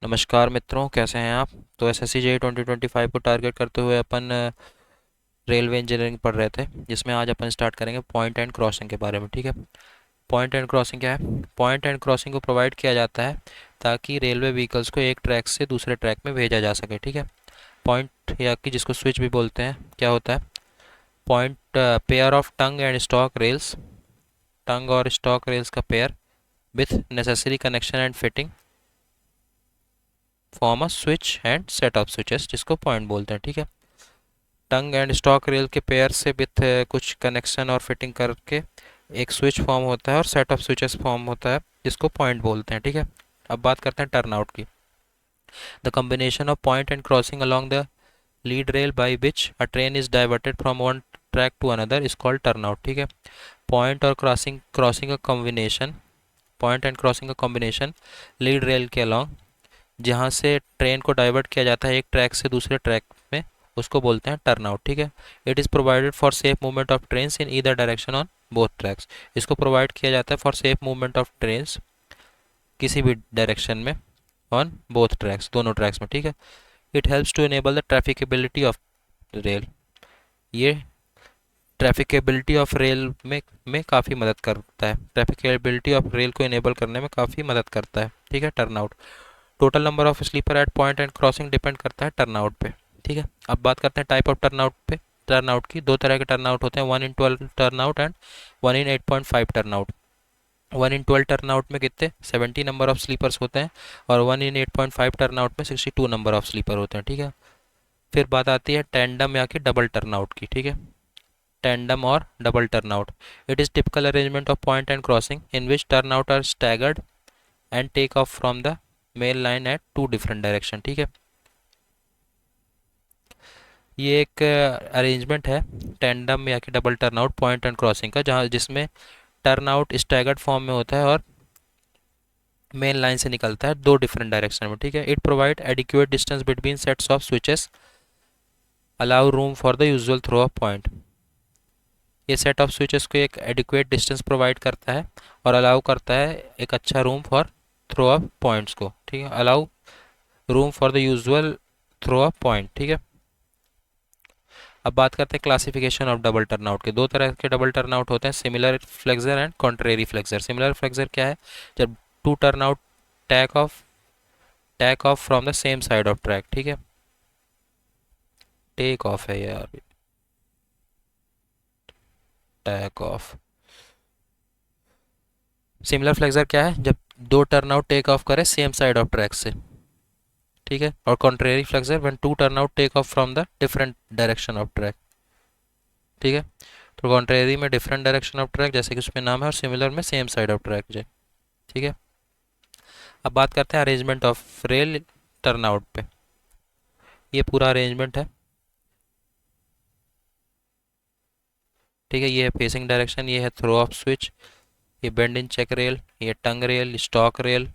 नमस्कार मित्रों, कैसे हैं आप। तो एसएससी जेईई 2025 को टारगेट करते हुए अपन रेलवे इंजीनियरिंग पढ़ रहे थे, जिसमें आज अपन स्टार्ट करेंगे पॉइंट एंड क्रॉसिंग के बारे में। ठीक है। पॉइंट एंड क्रॉसिंग क्या है? पॉइंट एंड क्रॉसिंग को प्रोवाइड किया जाता है ताकि रेलवे व्हीकल्स को एक ट्रैक से दूसरे ट्रैक में भेजा जा सके। ठीक है। पॉइंट या कि जिसको स्विच भी बोलते हैं, क्या होता है? Point pair of tongue and stock rails, tongue और स्टॉक रेल्स का pair with necessary connection and fitting form a switch and set of switches, जिसको पॉइंट बोलते हैं। ठीक है। टंग एंड स्टॉक रेल के पेयर से विथ कुछ कनेक्शन और फिटिंग करके एक स्विच फॉर्म होता है और सेट ऑफ स्विचेस फॉर्म होता है, जिसको पॉइंट बोलते हैं। ठीक है। अब बात करते हैं टर्न आउट की। The combination of point and crossing along the lead rail by which a train is diverted from one track to another is called turn out. ठीक है। पॉइंट और क्रॉसिंग क्रॉसिंग का कॉम्बिनेशन, पॉइंट एंड क्रॉसिंग का combination lead rail के along, जहाँ से train को divert किया जाता है एक ट्रैक से दूसरे ट्रैक में, उसको बोलते हैं टर्न आउट। ठीक है। It is provided for safe movement of trains in either direction on both tracks. इसको प्रोवाइड किया जाता है for safe movement of trains, किसी भी डायरेक्शन में, ऑन बोथ ट्रैक्स, दोनों ट्रैक्स में। ठीक है। It helps to enable the trafficability of rail. ये ट्रैफिकेबिलिटी ऑफ रेल में काफ़ी मदद करता है, ट्रैफिकेबिलिटी ऑफ रेल को इनेबल करने में काफ़ी मदद करता है। ठीक है। Turn out, total number of sleeper at point and crossing depend करता है टर्न आउट पे। ठीक है। अब बात करते हैं टाइप ऑफ टर्न आउट पे। टर्न आउट की दो तरह के टर्न आउट होते हैं, 1 in 12 turn out and 1 in 8.5 turn out. 1 in 12 turn out में कितने 70 नंबर ऑफ स्लीपर्स होते हैं, और 1 in 8.5 टर्न आउट में 62 नंबर ऑफ स्लीपर होते हैं। ठीक है। फिर बात आती है टेंडम या कि डबल टर्न आउट की। ठीक है। टेंडम और double turn out, it is typical arrangement of point and crossing in which turn out are staggered and take off from the main line at two different direction. ठीक है। ये एक arrangement है tandem या कि double turn out point and crossing का, जहाँ जिसमें टर्न आउट स्टैगर्ड फॉर्म में होता है और मेन लाइन से निकलता है दो डिफरेंट डायरेक्शन में। ठीक है। It provide adequate distance between sets of switches, allow room for the usual throw of point. ये सेट ऑफ स्विचेस को एक एडिक्वेट डिस्टेंस प्रोवाइड करता है और अलाउ करता है एक अच्छा room for throw of points को। ठीक है। Allow room for the usual throw of point. ठीक है। अब बात करते हैं classification of double turn out के। दो तरह के डबल टर्न आउट होते हैं, similar flexure and contrary flexure. Similar flexure क्या है? जब two turn out take off from the same side of track. ठीक है। टेक ऑफ है यार, टैक ऑफ। सिमिलर फ्लेक्सर क्या है? जब दो टर्न आउट टेक ऑफ करे सेम साइड ऑफ ट्रैक से। ठीक है। और contrary flexure when two turn out take off from the different direction of track. ठीक है। तो कॉन्ट्रेरी में डिफरेंट डायरेक्शन ऑफ ट्रैक, जैसे कि उसमें नाम है, और सिमिलर में सेम साइड ऑफ ट्रैक जो। ठीक है। अब बात करते हैं arrangement of rail turn out पे। ये पूरा अरेंजमेंट है। ठीक है। ये है फेसिंग डायरेक्शन, ये है थ्रो ऑफ स्विच, ये बेंड इन चेक रेल, ये tongue rail, stock rail,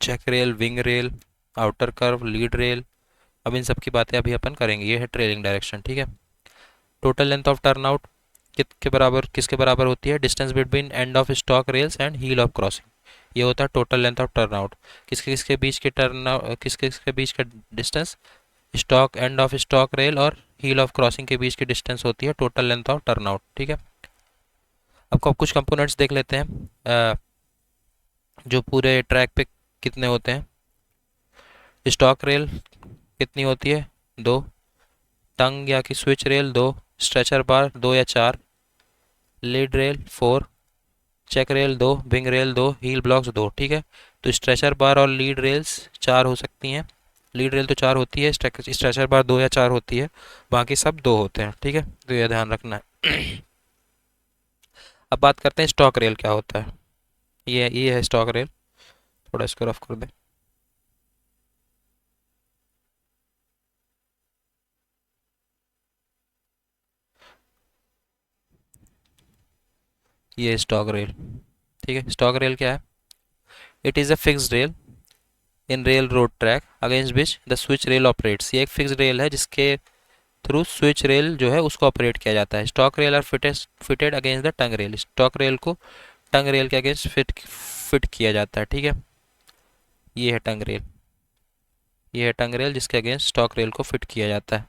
check rail, wing rail, outer curve, lead rail. अब इन सब की बातें अभी अपन करेंगे। ये है ट्रेलिंग डायरेक्शन। ठीक है। Total length of turn out किसके बराबर होती है? Distance between end of stock rails and heel of crossing. ये होता है total length of turn out. किसके किसके बीच के किसके किसके बीच का distance? Stock end of stock rail और हील ऑफ क्रॉसिंग के बीच की डिस्टेंस होती है total length of turn out. ठीक है। अब कुछ कंपोनेंट्स देख लेते हैं, जो पूरे ट्रैक पे कितने होते हैं। स्टॉक रेल कितनी होती है? दो। टंग या कि स्विच रेल दो। स्ट्रेचर बार दो या चार। Lead rail four. Check rail दो। विंग रेल दो। हील ब्लॉक्स दो। ठीक है। तो स्ट्रेचर बार और लीड रेल्स चार हो सकती हैं। लीड रेल तो चार होती है, स्ट्रेचर बार दो या चार होती है, बाकी सब दो होते हैं। ठीक है। तो यह ध्यान रखना है। अब बात करते हैं स्टॉक रेल क्या होता है। ये है स्टॉक रेल। थोड़ा इसको रफ कर दें। ये स्टॉक रेल। ठीक है। स्टॉक रेल क्या है? It is a fixed rail in rail road track against which the switch rail operates. ये एक फिक्स्ड रेल है जिसके थ्रू स्विच रेल जो है उसको ऑपरेट किया जाता है। Stock rail are fitted against the tongue rail. Stock rail को टंग रेल के अगेंस्ट फिट किया जाता है। ठीक है। ये है टंग रेल, ये है टंग रेल जिसके अगेंस्ट स्टॉक रेल को फिट किया जाता है।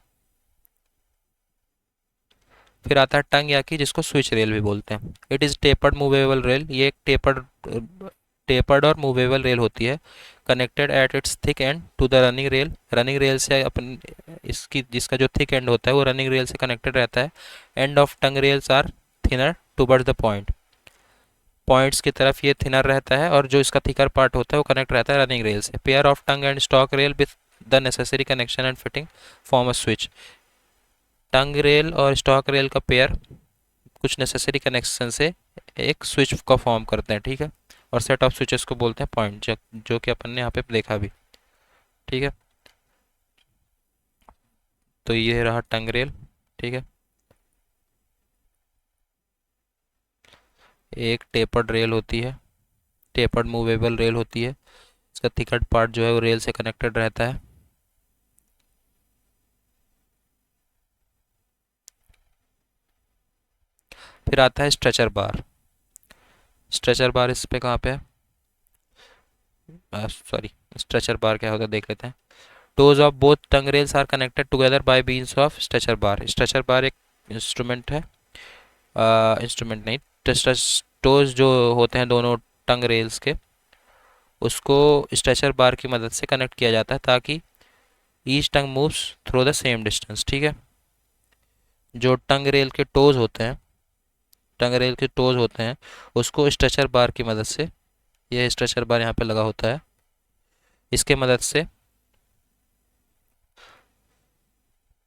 फिर आता है टंग याकी, जिसको स्विच रेल भी बोलते हैं। It is tapered movable rail, ये एक टेपर्ड और मूवेबल रेल होती है। Connected at its thick end to the running rail, running rail से अपन इसकी जिसका जो थिक एंड होता है वो रनिंग रेल से कनेक्टेड रहता है। End of tongue rails are thinner towards the point, points की तरफ ये थिनर रहता है, और जो इसका थिकर पार्ट होता है वो कनेक्ट रहता है रनिंग रेल से। Pair of tongue and stock rail with the necessary connection and fitting form a switch. Tongue rail और स्टॉक रेल का पेयर कुछ नेसेसरी कनेक्शन से एक स्विच का फॉर्म करते हैं, ठीक है। और सेट ऑफ स्विचेस को बोलते हैं पॉइंट, जो कि अपन ने यहाँ पे देखा भी, ठीक है। तो ये रहा टंग रेल, ठीक है। एक टेपर्ड रेल होती है, टेपर्ड मूवेबल रेल होती है, इसका थिकड पार्ट जो है वो रेल से कनेक्टेड रहता है। फिर आता है स्ट्रेचर बार। स्ट्रेचर बार इस पे कहाँ पे है, सॉरी, स्ट्रेचर बार क्या होता है देख लेते हैं। Toes of both tongue rails are connected together by means of stretcher bar. Stretcher bar एक इंस्ट्रूमेंट है, इंस्ट्रूमेंट नहीं, टोज जो होते हैं दोनों टंग रेल्स के, उसको स्ट्रेचर बार की मदद से कनेक्ट किया जाता है ताकि each tongue moves through the same distance, ठीक है। जो टंग रेल के टोज होते हैं, टंग रेल के टोज होते हैं, उसको स्ट्रेचर बार की मदद से, यह स्ट्रेचर बार यहाँ पे लगा होता है, इसके मदद से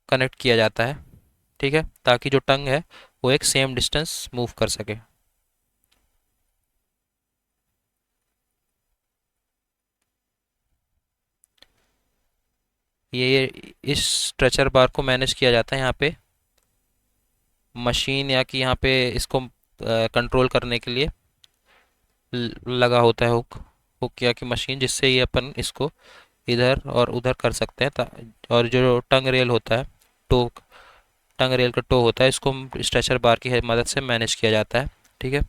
कनेक्ट किया जाता है, ठीक है, ताकि जो टंग है वो एक सेम डिस्टेंस मूव कर सके। ये इस स्ट्रेचर बार को मैनेज किया जाता है यहाँ पे मशीन, या कि यहाँ पे इसको कंट्रोल करने के लिए लगा होता है हुक, हुक या कि मशीन, जिससे ये अपन इसको इधर और उधर कर सकते हैं। और जो टंग रेल होता है, टो, टंग रेल का टो होता है, इसको स्ट्रेचर बार की मदद से मैनेज किया जाता है, ठीक है।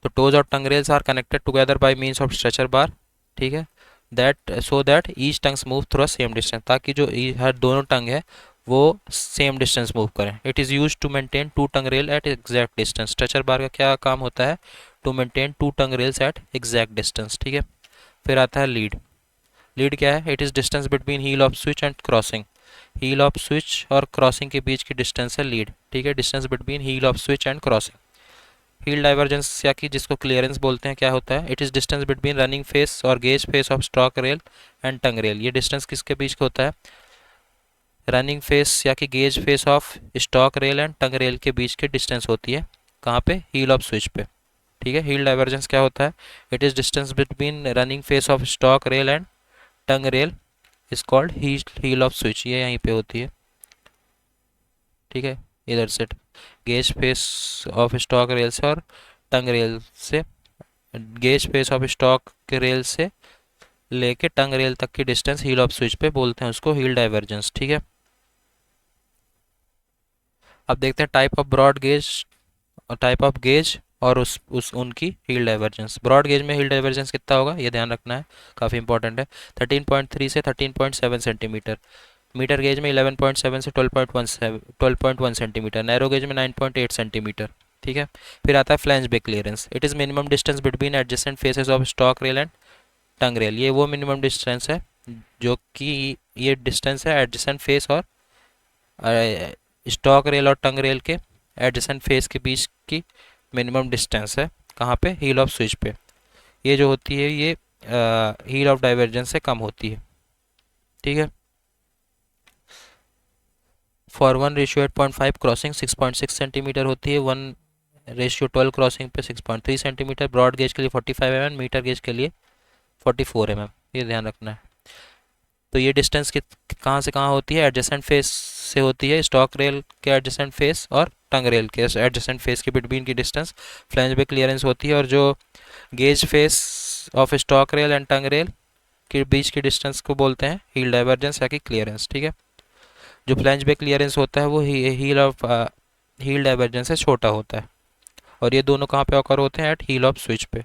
तो टोज और tongue rails are connected together by means of stretcher bar, ठीक है। That so that each tongues move through a same distance, ताकि जो हर दोनों टंग है वो सेम डिस्टेंस मूव करें। It is use to maintain two tongue rail at exact distance. Stretcher bar का क्या काम होता है, to maintain two tongue rails at exact distance, ठीक है। फिर आता है लीड। लीड क्या है, it is distance between heel of switch and crossing. Heel of switch और क्रॉसिंग के बीच की डिस्टेंस है लीड, ठीक है। Distance between heel of switch and crossing. Heel divergence या कि जिसको क्लियरेंस बोलते हैं, क्या होता है, it is distance between running face और gauge face of stock rail and tongue rail. ये डिस्टेंस किसके बीच का होता है, रनिंग फेस या कि gauge face of stock rail and tongue rail के बीच की डिस्टेंस होती है, कहाँ पे, हील ऑफ स्विच पे, ठीक है। हील डाइवर्जेंस क्या होता है, it is distance between running face of stock rail and tongue rail is called heel of switch, ये यहीं पे होती है, ठीक है। इधर से gauge face of stock rail से और टंग रेल से, गेज फेस ऑफ स्टॉक के रेल से लेके टंग रेल तक की डिस्टेंस हील ऑफ स्विच पे बोलते हैं उसको हील डाइवर्जेंस, ठीक है। अब देखते हैं type of broad gauge, type of gauge और उस उनकी हील डाइवर्जेंस। ब्रॉड गेज में हील डाइवर्जेंस कितना होगा ये ध्यान रखना है, काफ़ी इंपॉर्टेंट है, 13.3 से 13.7 सेंटीमीटर। मीटर गेज में 11.7 से 12.1 सेंटीमीटर। नैरो गेज में 9.8 सेंटीमीटर, ठीक है। फिर आता है flange back clearance. It is minimum distance between adjacent faces of stock rail and tongue rail. ये वो मिनिमम डिस्टेंस है जो कि ये डिस्टेंस है एडजेसेंट फेस और स्टॉक रेल और टंग रेल के एडजेसेंट फेस के बीच की मिनिमम डिस्टेंस है, कहाँ पे, हील ऑफ स्विच पे। ये जो होती है ये हील ऑफ डाइवर्जेंस से कम होती है, ठीक है। फॉर 1:8.5 क्रॉसिंग 6.6 सेंटीमीटर होती है, 1:12 क्रॉसिंग पे 6.3 सेंटीमीटर। ब्रॉड गेज के लिए 45 mm, मीटर गेज के लिए 44 mm, ये ध्यान रखना है। तो ये डिस्टेंस कहाँ से कहाँ होती है, एडजेसेंट फेस से होती है, स्टॉक रेल के एडजेसेंट फेस और टंग रेल के एडजेसेंट फेस के बिटवीन की डिस्टेंस फ्लैंज बैक क्लियरेंस होती है। और जो gauge face of stock rail and tongue rail के बीच की डिस्टेंस को बोलते हैं हील डाइवर्जेंस या कि क्लियरेंस, ठीक है। जो फ्लैंज बैक क्लियरेंस होता है वो हील डाइवर्जेंस से छोटा होता है, और ये दोनों कहाँ पे ऑकर होते हैं, एट हील ऑफ स्विच पे।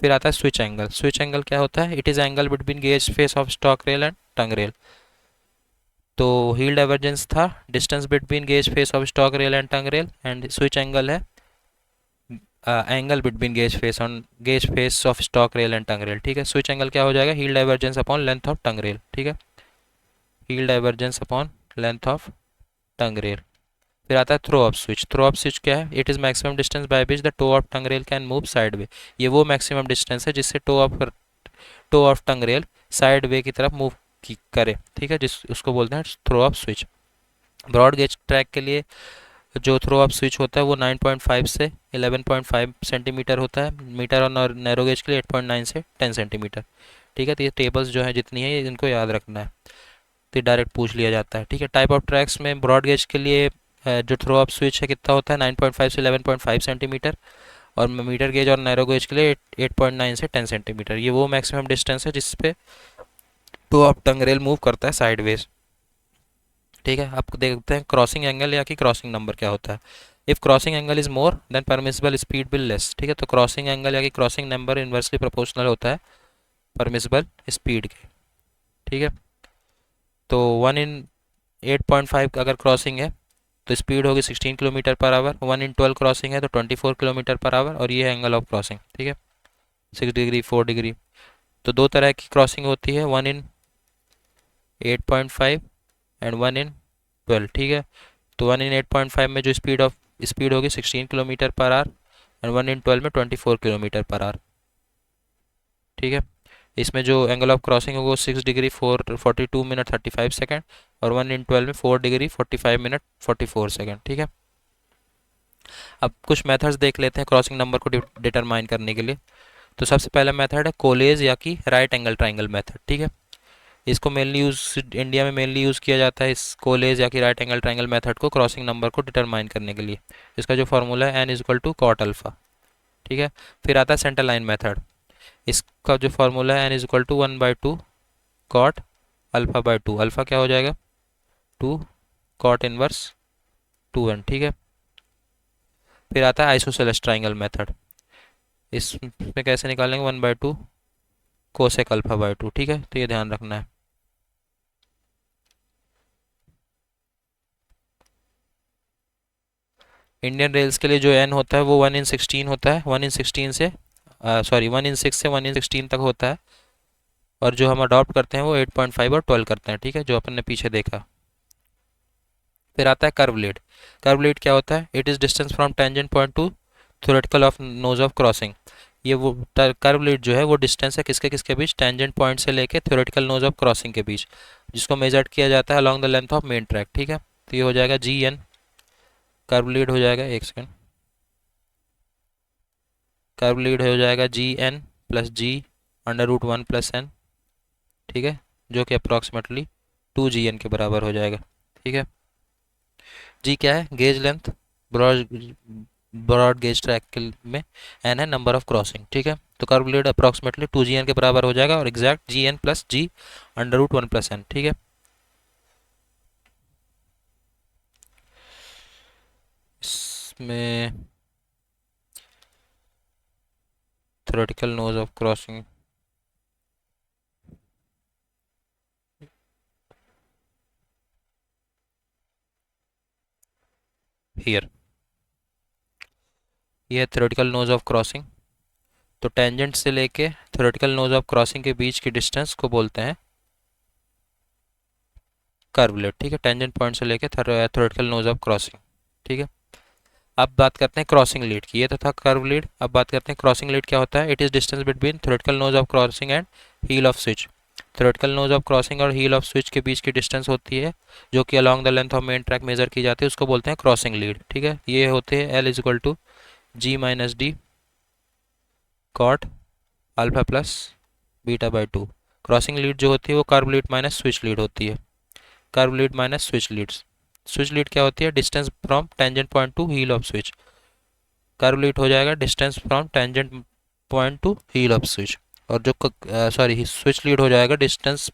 फिर आता है स्विच एंगल। स्विच एंगल क्या होता है? It is angle between gauge face of stock rail and tongue rail. तो हील डाइवर्जेंस था distance between gauge face of stock rail and tongue rail, and switch angle है angle between gauge face of stock rail and tongue rail. ठीक है, switch angle क्या हो जाएगा? Heel divergence upon length of tongue rail. ठीक है, heel divergence upon length of tongue rail. फिर आता है throw up switch. Throw up switch क्या है? It is maximum distance by which the toe of tongue rail can move side way. ये वो maximum distance है जिससे toe of tongue rail side way की तरफ मूव करे। ठीक है, जिस उसको बोलते हैं throw up switch. Broad gauge track के लिए जो थ्रो अप स्विच होता है वो 9.5 से 11.5 सेंटीमीटर होता है मीटर, और नैरो गेज के लिए 8.9 से 10 सेंटीमीटर। ठीक है, तो ये टेबल्स जो है जितनी है इनको याद रखना है, तो डायरेक्ट पूछ लिया जाता है। ठीक है, टाइप ऑफ ट्रैक्स में ब्रॉड गेज के लिए जो थ्रो अप स्विच है कितना होता है? 9.5 से 11.5 सेंटीमीटर, और मीटर गेज और नैरो गेज के लिए 8.9 से 10 सेंटीमीटर। ये वो मैक्सिमम डिस्टेंस है जिस पे toe of tongue rail move करता है साइडवेज। ठीक है, अब देखते हैं क्रॉसिंग एंगल या कि क्रॉसिंग नंबर क्या होता है। If crossing angle is more than permissible speed will less. ठीक है, तो क्रॉसिंग एंगल या कि क्रॉसिंग नंबर इन्वर्सली प्रोपोर्शनल होता है परमिसिबल स्पीड के। ठीक है, तो 1/8.5 अगर क्रॉसिंग है तो स्पीड होगी 16 किलोमीटर पर आवर। 1/12 क्रॉसिंग है तो 24 किलोमीटर पर आवर, और ये है एंगल ऑफ क्रॉसिंग। ठीक है, 6 डिग्री 4 डिग्री। तो दो तरह की क्रॉसिंग होती है, 1/8.5 एंड 1/12। ठीक है, तो 1/8.5 में जो स्पीड होगी 16 किलोमीटर पर आवर, एंड 1/12 में 24 किलोमीटर पर आवर। ठीक है, इसमें जो एंगल ऑफ क्रॉसिंग होगा वो 6 डिग्री 42 मिनट 35 सेकेंड, और 1/12 में 4 डिग्री 45 मिनट 44 सेकेंड। ठीक है, अब कुछ मेथड्स देख लेते हैं क्रॉसिंग नंबर को डिटरमाइन करने के लिए। तो सबसे पहला मेथड है कोलेज या कि राइट एंगल ट्राइंगल मेथड। ठीक है, इसको मेनली यूज इंडिया में मेनली यूज़ किया जाता है इस कोलेज या कि राइट एंगल ट्राइंगल मेथड को क्रॉसिंग नंबर को डिटरमाइन करने के लिए। इसका जो फॉर्मूला है n=cot अल्फ़ा। ठीक है, फिर आता है सेंटर लाइन मेथड। इसका जो फॉर्मूला है n=1/2 कॉट अल्फ़ा/2। अल्फ़ा क्या हो जाएगा? 2 कॉट इनवर्स 2n। ठीक है, फिर आता है आइसोसेलेस ट्राइंगल मेथड। इसमें कैसे निकालेंगे? 1/2 कोसेक अल्फ़ा/2। ठीक है, तो ये ध्यान रखना है। इंडियन रेल्स के लिए जो एन होता है वो 1/16 होता है। 1/16 से 1/6 से 1/16 तक होता है, और जो हम अडॉप्ट करते हैं वो 8.5 और 12 करते हैं। ठीक है, जो अपन ने पीछे देखा। फिर आता है कर्व लीड। कर्व लीड क्या होता है? It is distance from tangent point to theoretical of nose of crossing. ये वो कर्व लीड जो है वो डिस्टेंस है किसके किसके बीच? टेंजेंट पॉइंट से लेके थ्योरेटिकल नोज ऑफ क्रॉसिंग के बीच, जिसको मेजर किया जाता है along the length of main track. ठीक है, तो ये हो जाएगा GN। कर्व लीड हो जाएगा, एक सेकेंड, कर्व लीड हो जाएगा GN+G√1+n। ठीक है, जो कि अप्रॉक्सीमेटली 2GN के बराबर हो जाएगा। ठीक है, जी क्या है? Gauge length broad broad gauge track के में, एन है नंबर ऑफ क्रॉसिंग। ठीक है, तो कर्व लीड अप्रॉक्सीमेटली 2GN के बराबर हो जाएगा, और एग्जैक्ट GN+G√1+n। ठीक है, इसमें theoretical nose of crossing here, ये है थ्योरेटिकल नोज ऑफ क्रॉसिंग। तो टेंजेंट से लेके थ्योरेटिकल नोज ऑफ क्रॉसिंग के बीच की डिस्टेंस को बोलते हैं कर्व लीड। ठीक है, टेंजेंट पॉइंट से लेके थ्योरेटिकल नोज ऑफ क्रॉसिंग। ठीक है, अब बात करते हैं क्रॉसिंग लीड की। ये तो था कर्व लीड। अब बात करते हैं क्रॉसिंग लीड क्या होता है। It is distance between theoretical nose of crossing and heel of switch. Theoretical nose of crossing और हील ऑफ स्विच के बीच की डिस्टेंस होती है जो कि along the length of main track measure की जाती है, उसको बोलते हैं क्रॉसिंग लीड। ठीक है, ये होते हैं L=G-D cot alpha plus beta. Crossing lead जो होती है वो curve lead minus switch lead होती है। Curve lead minus switch leads. Switch lead क्या होती है? Distance from tangent point to heel of switch. Curve lead हो जाएगा distance from tangent point to heel of switch, और जो स्विच लीड हो जाएगा distance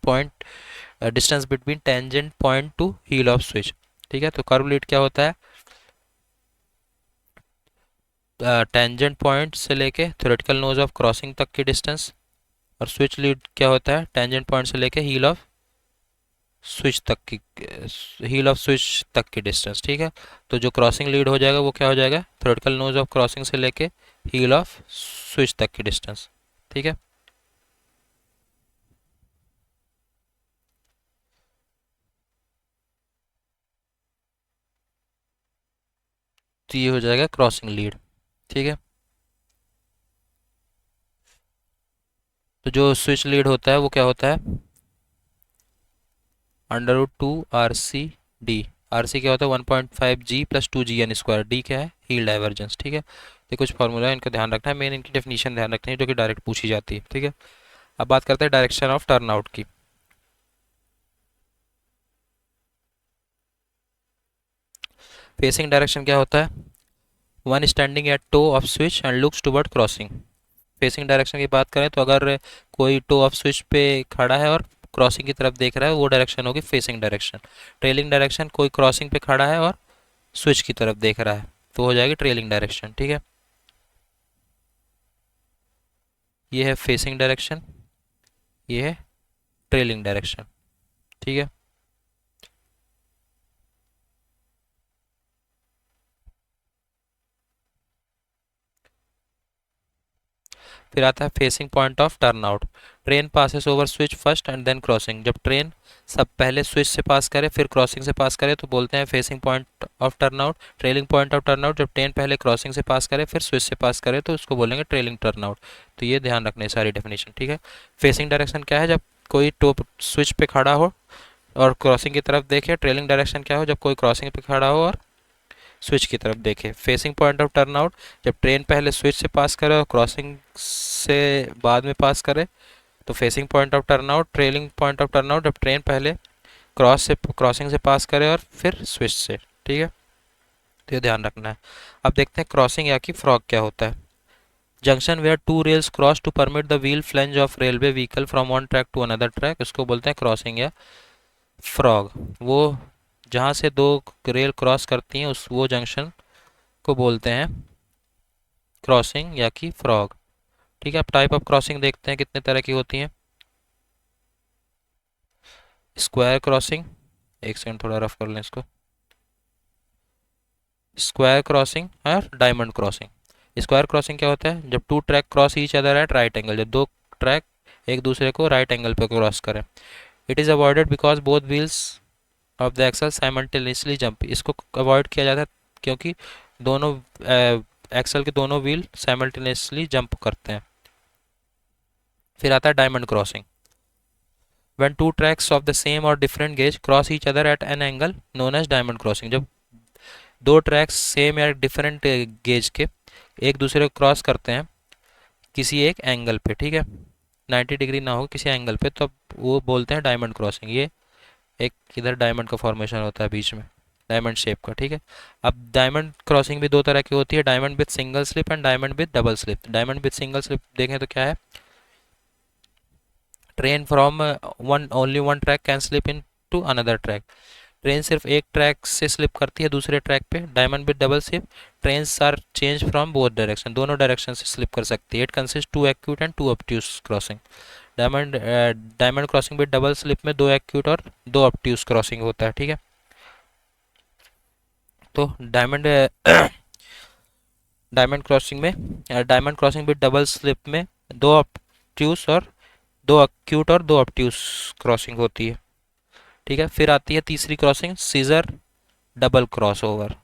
between tangent point to heel of switch. ठीक है, तो कर्व लीड क्या होता है? टेंजेंट पॉइंट से लेके थ्योरेटिकल नोज ऑफ क्रॉसिंग तक की डिस्टेंस। और स्विच लीड क्या होता है, टेंजेंट पॉइंट से लेके हील ऑफ स्विच तक की, हील ऑफ स्विच तक की डिस्टेंस। ठीक है, तो जो क्रॉसिंग लीड हो जाएगा वो क्या हो जाएगा, थ्योरेटिकल नोज ऑफ क्रॉसिंग से लेके हील ऑफ स्विच तक की डिस्टेंस। ठीक है, तो ये हो जाएगा क्रॉसिंग लीड। ठीक है, तो जो स्विच लीड होता है वो क्या होता है, √2 RC/D। आर सी क्या होता है, 1.5G+2GN²। डी क्या है, हील डाइवर्जेंस। ठीक है, ये कुछ फॉर्मूला है, इनका ध्यान रखना है, मेन इनकी डेफिनेशन ध्यान रखनी है जो कि डायरेक्ट पूछी जाती है। ठीक है, अब बात करते हैं डायरेक्शन ऑफ टर्न आउट की। फेसिंग डायरेक्शन क्या होता है, one standing at toe of switch and looks toward crossing. Facing direction की बात करें तो अगर कोई टो ऑफ स्विच पे खड़ा है और क्रॉसिंग की तरफ देख रहा है, वो डायरेक्शन होगी फेसिंग डायरेक्शन। ट्रेलिंग डायरेक्शन, कोई क्रॉसिंग पे खड़ा है और स्विच की तरफ देख रहा है, तो हो जाएगी ट्रेलिंग डायरेक्शन। ठीक है, ये है फेसिंग डायरेक्शन, ये है ट्रेलिंग डायरेक्शन। ठीक है, फिर आता है facing point of turn out. Train passes over switch first and then crossing. जब ट्रेन सब पहले स्विच से पास करे फिर क्रॉसिंग से पास करे तो बोलते हैं facing point of turn out. Trailing point of turn out, जब ट्रेन पहले क्रॉसिंग से पास करे फिर स्विच से पास करे तो उसको बोलेंगे ट्रेलिंग टर्न आउट। तो ये ध्यान रखने सारी डेफिनेशन। ठीक है, फेसिंग डायरेक्शन क्या है, जब कोई टॉप स्विच पे खड़ा हो और क्रॉसिंग की तरफ देखे। ट्रेलिंग डायरेक्शन क्या हो, जब कोई क्रॉसिंग पे खड़ा हो और स्विच की तरफ देखे। Facing point of turn out, जब ट्रेन पहले स्विच से पास करे और क्रॉसिंग से बाद में पास करे तो facing point of turn out. Trailing point of turn out, जब ट्रेन पहले क्रॉसिंग से पास करे और फिर स्विच से। ठीक है, तो ये ध्यान रखना है। अब देखते हैं क्रॉसिंग या कि फ्रॉग क्या होता है। Junction where two rails cross to permit the wheel flange of railway vehicle from one track to another track, इसको बोलते हैं क्रॉसिंग या फ्रॉग। वो जहाँ से दो रेल क्रॉस करती हैं उस वो जंक्शन को बोलते हैं क्रॉसिंग या कि फ्रॉग। ठीक है, अब टाइप ऑफ क्रॉसिंग देखते हैं कितने तरह की होती हैं। स्क्वायर क्रॉसिंग, एक सेकंड थोड़ा रफ कर लें इसको। स्क्वायर क्रॉसिंग और डायमंड क्रॉसिंग। स्क्वायर क्रॉसिंग क्या होता है, जब two track cross each other at right angle, जब दो ट्रैक एक दूसरे को राइट एंगल पे क्रॉस करें। It is avoided because both wheels of the axle simultaneously jump. इसको अवॉइड किया जाता है क्योंकि दोनों एक्सल के दोनों व्हील साइमल्टेनियसली जंप करते हैं। फिर आता है diamond crossing, when two tracks of the same or different gauge cross each other at an angle known as diamond crossing। जब दो ट्रैक्स सेम या डिफरेंट गेज के एक दूसरे को क्रॉस करते हैं किसी एक एंगल पे, ठीक है, 90 डिग्री ना हो किसी एंगल पे, तो वो बोलते हैं डायमंड क्रॉसिंग। ये एक इधर डायमंड का फॉर्मेशन होता है बीच में, डायमंड शेप का। ठीक है, अब डायमंड क्रॉसिंग भी दो तरह की होती है, diamond with single slip and diamond with double slip. Diamond with single slip देखें तो क्या है, train from one only one track can slip into another track. Train सिर्फ एक ट्रैक से स्लिप करती है दूसरे ट्रैक पे। Diamond with double slip, train are change from both direction, दोनों डायरेक्शन से स्लिप कर सकती है। It consist two acute and two obtuse crossing. Diamond diamond crossing with double slip में दो एक्यूट और दो ऑब्ट्यूज क्रॉसिंग होता है। ठीक है, तो डायमंड क्रॉसिंग में, diamond crossing with double slip में दो ऑब्ट्यूज और दो एक्यूट और दो ऑब्ट्यूज क्रॉसिंग होती है। ठीक है, फिर आती है तीसरी crossing, scissor double cross over.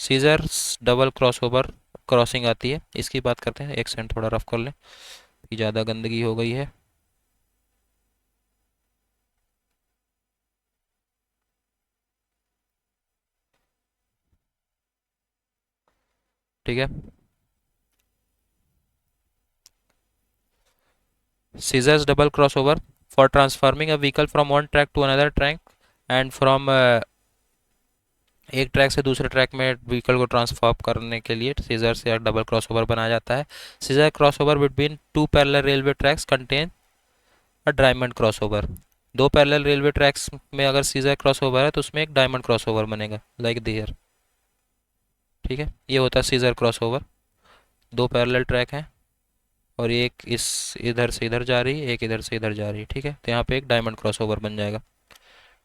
Scissor double cross over crossing आती है, इसकी बात करते हैं। एक सेकंड थोड़ा रफ कर लें कि ज़्यादा गंदगी हो गई है। ठीक है, scissors double cross over for transforming a vehicle from one track to another track and फ्रॉम एक ट्रैक से दूसरे ट्रैक में व्हीकल को ट्रांसफॉर्म करने के लिए सीजर से डबल क्रॉस ओवर बनाया जाता है। Scissor cross over between two parallel railway tracks contain a diamond cross over. दो पैरेलल रेलवे ट्रैक्स में अगर सीजर क्रॉस ओवर है तो उसमें एक डायमंड क्रॉस ओवर बनेगा, लाइक देयर। ठीक है, ये होता है सीजर क्रॉसओवर। दो पैरेलल ट्रैक हैं और एक इस इधर से इधर जा रही है, एक इधर से इधर जा रही है। ठीक है, तो यहाँ पे एक डायमंड क्रॉसओवर बन जाएगा।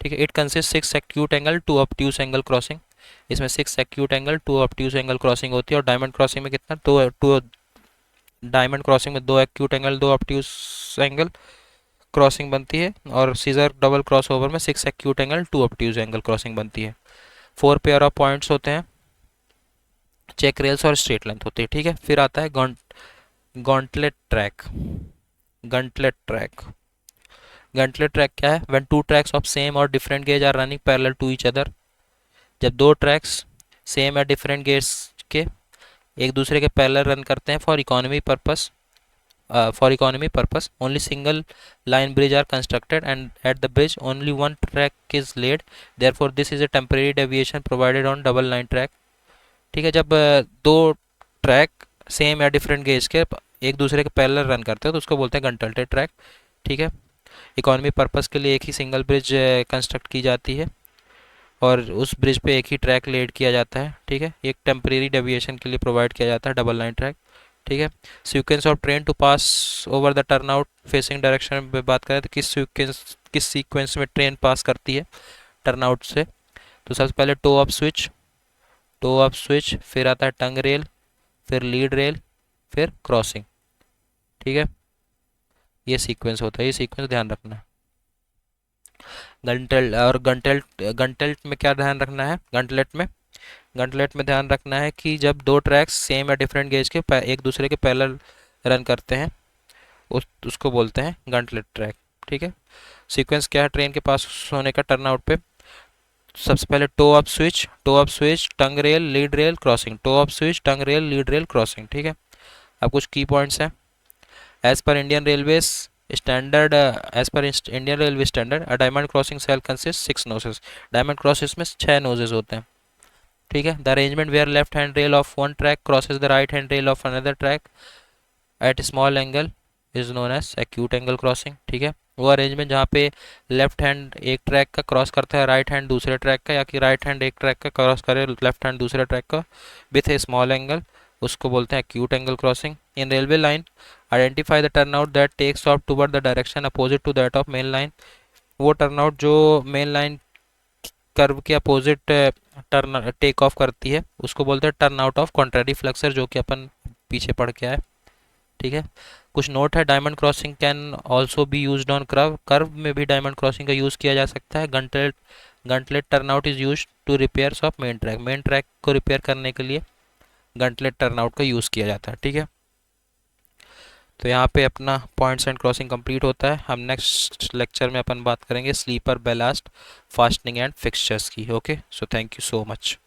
ठीक है, it consist 6 acute angle 2 obtuse angle crossing. इसमें 6 acute angle 2 obtuse angle crossing होती है। और डायमंड क्रॉसिंग में कितना, टू डायमंड क्रॉसिंग में 2 acute angle 2 obtuse angle crossing बनती है। और सीजर डबल क्रॉस ओवर में 6 acute angle 2 obtuse angle crossing बनती है। 4 पेयर ऑफ पॉइंट्स होते हैं, चेक रेल्स और स्ट्रेट लेंथ होती है। ठीक है, फिर आता है gauntlet track. Gauntlet track, gauntlet track क्या है? When two tracks of same और different gauge are running parallel to each other. जब दो ट्रैक्स सेम या डिफरेंट गेज के एक दूसरे के पैरेलल रन करते हैं for economy purpose only single line bridge are constructed and at the bridge only one track is laid, therefore this is a temporary deviation provided on double line track। ठीक है, जब दो track same या different gauge के एक दूसरे के parallel run करते हैं तो उसको बोलते हैं गंटल्टेड ट्रैक। ठीक है, इकोनॉमी पर्पस के लिए एक ही सिंगल ब्रिज कंस्ट्रक्ट की जाती है और उस ब्रिज पे एक ही ट्रैक लेड किया जाता है। ठीक है, एक टेम्परेरी डेविएशन के लिए प्रोवाइड किया जाता है डबल लाइन ट्रैक। ठीक है, sequence of train to pass over the turn out facing direction में बात करें तो किस सीक्वेंस में ट्रेन पास करती है टर्न आउट से। तो सबसे पहले टो अप स्विच, फिर आता है टंग रेल, फिर लीड रेल, फिर क्रॉसिंग। ठीक है, ये सीक्वेंस होता है, ये सीक्वेंस ध्यान रखना है। गंटेल्ट में क्या ध्यान रखना है? गंटलेट में ध्यान रखना है कि जब दो ट्रैक्स सेम या डिफरेंट गेज के एक दूसरे के पैरेलल रन करते हैं उसको बोलते हैं गंटलेट ट्रैक। ठीक है, सीक्वेंस क्या है ट्रेन के पास होने का टर्न आउट पे? सबसे पहले toe up switch, tongue rail, lead rail, crossing. Toe up switch, tongue rail, lead rail, crossing. ठीक है, अब कुछ की पॉइंट्स हैं। As per Indian railway standard a diamond crossing shall consist 6 noses. Diamond crossings में 6 noses होते हैं। ठीक है, the arrangement where left hand rail of one track crosses the right hand rail of another track at small angle is known as acute angle crossing. ठीक है, वो arrangement जहाँ पे लेफ्ट हैंड एक ट्रैक का क्रॉस करता है right hand दूसरे ट्रैक का, या कि राइट हैंड एक ट्रैक का क्रॉस करे लेफ्ट हैंड दूसरे ट्रैक का विथ ए स्मॉल एंगल, उसको बोलते हैं acute angle crossing. In railway line identify the turn out that takes off toward the direction opposite to that of main line. वो turn out जो main line curve के opposite turn take off करती है उसको बोलते हैं turn out of contrary फ्लक्सर, जो कि अपन पीछे पढ़ के आए। ठीक है, कुछ नोट है। Diamond crossing can also be used on curve में भी डायमंड क्रॉसिंग का यूज़ किया जा सकता है। Gauntlet turn out is use to repairs of main track को रिपेयर करने के लिए गंटलेट टर्न आउट का यूज़ किया जाता है। ठीक है, तो यहाँ पे अपना पॉइंट्स एंड क्रॉसिंग कंप्लीट होता है। हम नेक्स्ट लेक्चर में अपन बात करेंगे sleeper, ballast, fastening and fixtures की। Okay, so thank you so much.